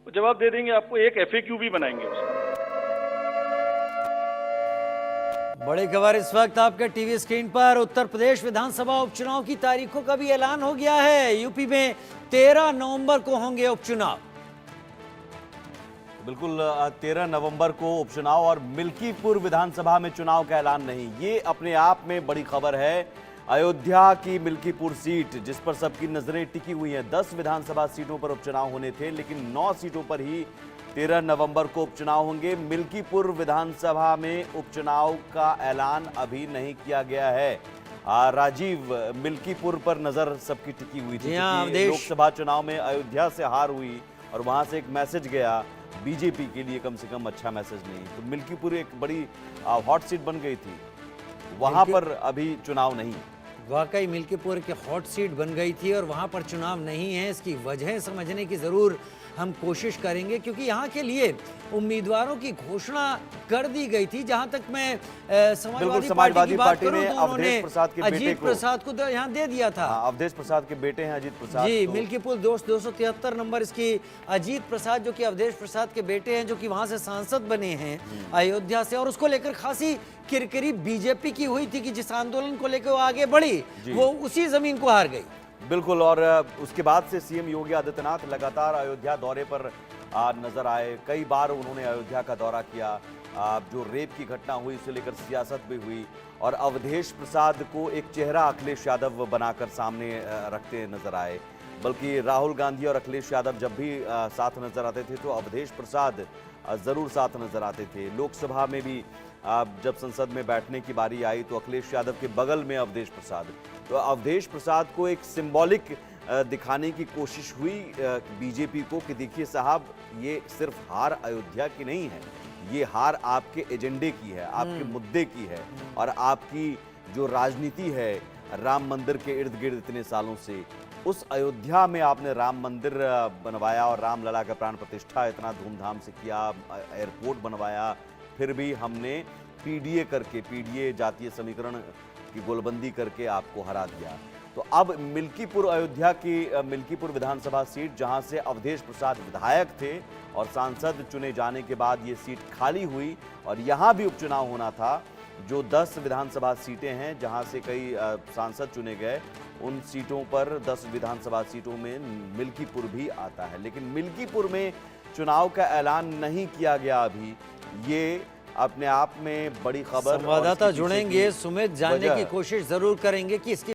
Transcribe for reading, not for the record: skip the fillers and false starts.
वो जवाब दे देंगे आपको, एक FAQ भी बनाएंगे उसका। बड़ी खबर इस वक्त आपके टीवी स्क्रीन पर। उत्तर प्रदेश विधानसभा उपचुनाव की तारीखों का भी ऐलान हो गया है। यूपी में 13 नवंबर को होंगे उपचुनाव। बिल्कुल 13 नवंबर को उपचुनाव और मिल्कीपुर विधानसभा में चुनाव का ऐलान नहीं, ये अपने आप में बड़ी खबर है। अयोध्या की मिल्कीपुर सीट जिस पर सबकी नजरें टिकी हुई हैं, 10 विधानसभा सीटों पर उपचुनाव होने थे, लेकिन 9 सीटों पर ही 13 नवंबर को उपचुनाव होंगे। मिल्कीपुर विधानसभा में उपचुनाव का ऐलान अभी नहीं किया गया है। राजीव, मिल्कीपुर पर नजर सबकी टिकी हुई थी क्योंकि लोकसभा चुनाव में अयोध्या से हार हुई और वहां से एक मैसेज गया बीजेपी के लिए, कम से कम अच्छा मैसेज नहीं, तो मिल्कीपुर एक बड़ी हॉट सीट बन गई थी, वहां पर अभी चुनाव नहीं। वाकई मिल्कीपुर की हॉट सीट बन गई थी और वहां पर चुनाव नहीं है। इसकी वजह समझने की जरूर हम कोशिश करेंगे, क्योंकि यहाँ के लिए उम्मीदवारों की घोषणा कर दी गई थी। जहां तक मैं समाजवादी पार्टी ने अवधेश प्रसाद के बेटे अजीत प्रसाद को यहाँ दे दिया था। अवधेश प्रसाद के बेटे हैं अजीत प्रसाद जी, मिल्कीपुर 273 नंबर इसकी अजीत प्रसाद, जो कि अवधेश प्रसाद के बेटे हैं, जो कि वहां से सांसद बने हैं अयोध्या से, और उसको लेकर खासी किरकिरी बीजेपी की हुई थी कि जिस आंदोलन को लेकर वो आगे बढ़ी वो उसी जमीन को हार गई। बिल्कुल, और उसके बाद से सीएम योगी आदित्यनाथ लगातार अयोध्या दौरे पर नजर आए। कई बार उन्होंने अयोध्या का दौरा किया। जो रेप की घटना हुई उसे लेकर सियासत भी हुई और अवधेश प्रसाद को एक चेहरा अखिलेश यादव बनाकर सामने रखते नजर आए। बल्कि राहुल गांधी और अखिलेश यादव जब भी साथ नजर आते थे तो अवधेश प्रसाद जरूर साथ नजर आते थे। लोकसभा में भी जब संसद में बैठने की बारी आई तो अखिलेश यादव के बगल में अवधेश प्रसाद, तो अवधेश प्रसाद को एक सिंबॉलिक दिखाने की कोशिश हुई बीजेपी को कि देखिए साहब, ये सिर्फ हार अयोध्या की नहीं है, ये हार आपके एजेंडे की है, आपके मुद्दे की है, और आपकी जो राजनीति है राम मंदिर के इर्द गिर्द इतने सालों से, उस अयोध्या में आपने राम मंदिर बनवाया और रामलला का प्राण प्रतिष्ठा इतना धूमधाम से किया, एयरपोर्ट बनवाया, फिर भी हमने पीडीए करके, पीडीए जातीय समीकरण की गोलबंदी करके आपको हरा दिया। तो अब मिल्कीपुर, अयोध्या की मिल्कीपुर विधानसभा सीट जहां से अवधेश प्रसाद विधायक थे और सांसद चुने जाने के बाद ये सीट खाली हुई और यहां भी उपचुनाव होना था। जो 10 विधानसभा सीटें हैं जहां से कई सांसद चुने गए, उन सीटों पर 10 विधानसभा सीटों में मिल्कीपुर भी आता है, लेकिन मिल्कीपुर में चुनाव का ऐलान नहीं किया गया अभी। ये अपने आप में बड़ी खबर। संवाददाता जुड़ेंगे, सुमित, जानने की कोशिश जरूर करेंगे कि इसकी